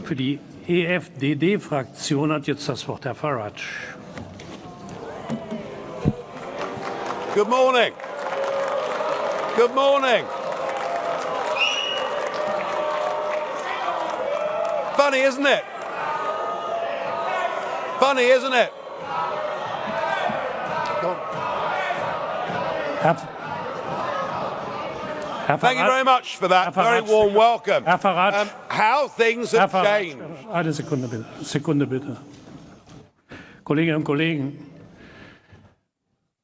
Für die EFDD-Fraktion hat jetzt das Wort Herr Farage. Good morning. Good morning. Funny, isn't it? Funny, isn't it? Thank you very much for that very warm welcome. Herr Farage. How things have changed. Eine Sekunde bitte. Sekunde bitte. Kolleginnen und Kollegen,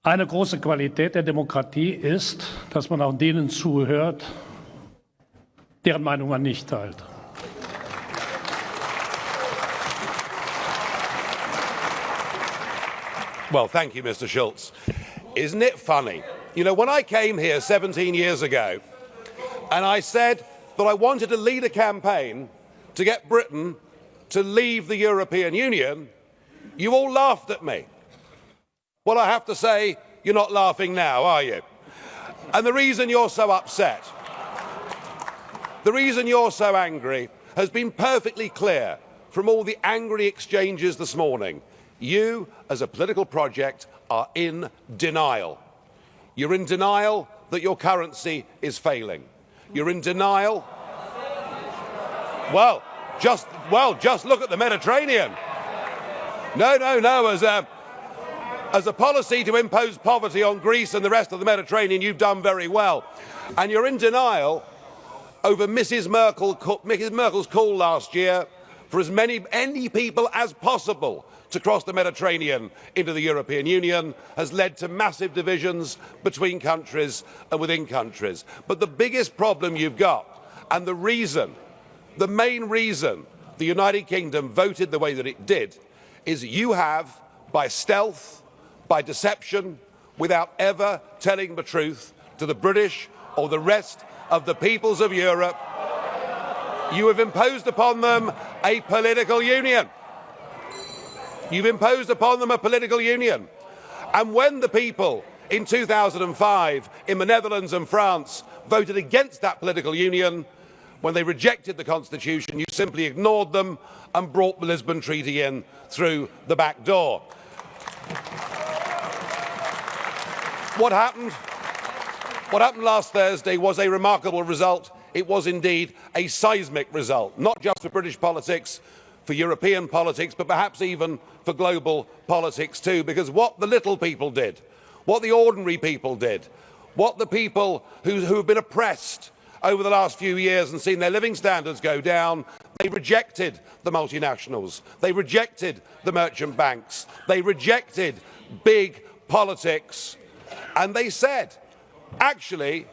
eine große Qualität der Demokratie ist, dass man auch denen zuhört, deren Meinung man nicht teilt. Well, thank you, Mr. Schulz. Isn't it funny? You know, when I came here 17 years ago, and I said that I wanted to lead a campaign to get Britain to leave the European Union, you all laughed at me. Well, I have to say, you're not laughing now, are you? And the reason you're so upset, the reason you're so angry, has been perfectly clear from all the angry exchanges this morning. You, as a political project, are in denial. You're in denial that your currency is failing. You're in denial. Well, just look at the Mediterranean. No. As a policy to impose poverty on Greece and the rest of the Mediterranean, you've done very well. And you're in denial over Mrs. Merkel's call last year for as many people as possible to cross the Mediterranean into the European Union has led to massive divisions between countries and within countries. But the biggest problem you've got, and the main reason the United Kingdom voted the way that it did, is you have, by stealth, by deception, without ever telling the truth to the British or the rest of the peoples of Europe, you have imposed upon them a political union. You've imposed upon them a political union. And when the people in 2005 in the Netherlands and France voted against that political union, when they rejected the Constitution, you simply ignored them and brought the Lisbon Treaty in through the back door. What happened last Thursday was a remarkable result. It was indeed a seismic result, not just for British politics, for European politics, but perhaps even for global politics too, because what the little people did, what the ordinary people did, what the people who have been oppressed over the last few years and seen their living standards go down, they rejected the multinationals, they rejected the merchant banks, they rejected big politics, and they said, actually,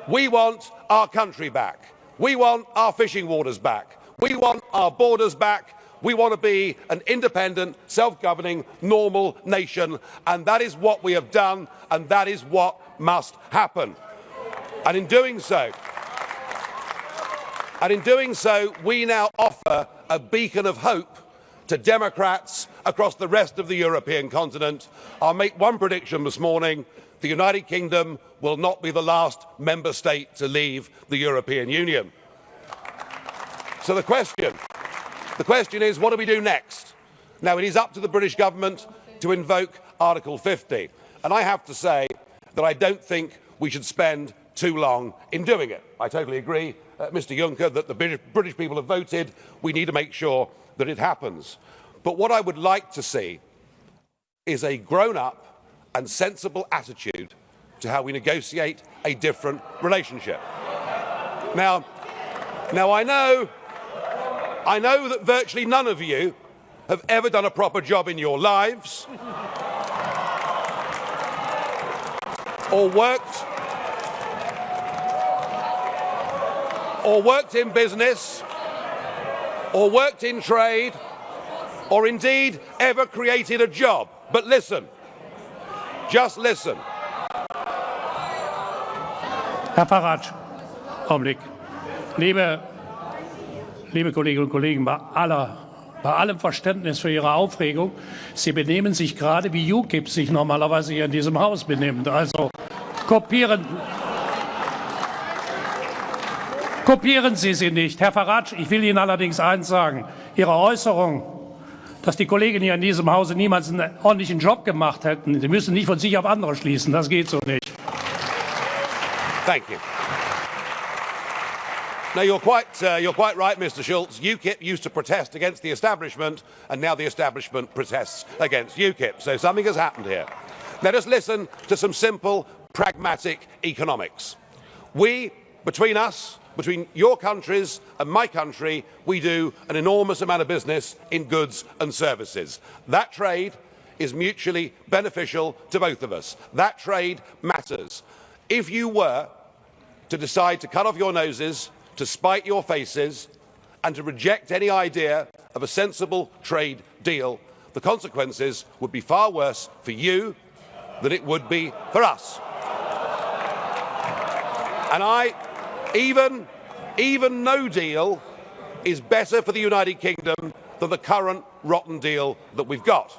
we want our country back, we want our fishing waters back, we want our borders back. We want to be an independent, self-governing, normal nation. And that is what we have done, and that is what must happen. And in doing so, we now offer a beacon of hope to Democrats across the rest of the European continent. I'll make one prediction this morning. The United Kingdom will not be the last member state to leave the European Union. So the question is, what do we do next? Now, it is up to the British government to invoke Article 50. And I have to say that I don't think we should spend too long in doing it. I totally agree, Mr. Juncker, that the British people have voted. We need to make sure that it happens. But what I would like to see is a grown-up and sensible attitude to how we negotiate a different relationship. Now I know that virtually none of you have ever done a proper job in your lives or worked in business or worked in trade or indeed ever created a job. But listen, just listen. Herr Farage, Augenblick. Liebe Kolleginnen und Kollegen, bei allem Verständnis für Ihre Aufregung, Sie benehmen sich gerade wie UKIP sich normalerweise hier in diesem Haus benimmt. Also kopieren Kopieren Sie sie nicht. Herr Farage, ich will Ihnen allerdings eins sagen. Ihre Äußerung, dass die Kollegen hier in diesem Hause niemals einen ordentlichen Job gemacht hätten, Sie müssen nicht von sich auf andere schließen. Das geht so nicht. Thank you. No, you're quite right, Mr. Schulz. UKIP used to protest against the establishment, and now the establishment protests against UKIP. So something has happened here. Let us listen to some simple, pragmatic economics. We, between us, between your countries and my country, we do an enormous amount of business in goods and services. That trade is mutually beneficial to both of us. That trade matters. If you were to decide to cut off your noses, to spite your faces, and to reject any idea of a sensible trade deal, the consequences would be far worse for you than it would be for us. And even no deal is better for the United Kingdom than the current rotten deal that we've got.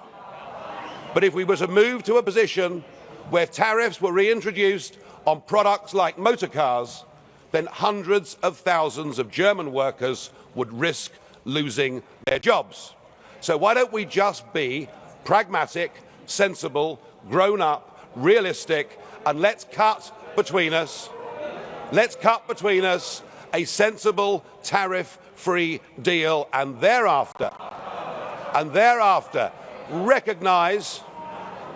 But if we were to move to a position where tariffs were reintroduced on products like motor cars, then hundreds of thousands of German workers would risk losing their jobs. So why don't we just be pragmatic, sensible, grown up, realistic, and let's cut between us a sensible tariff-free deal, and thereafter recognise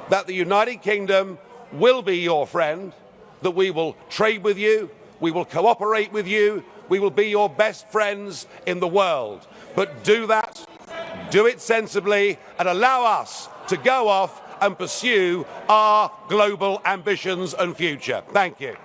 that the United Kingdom will be your friend, that we will trade with you, we will cooperate with you, we will be your best friends in the world. But do that, do it sensibly, and allow us to go off and pursue our global ambitions and future. Thank you.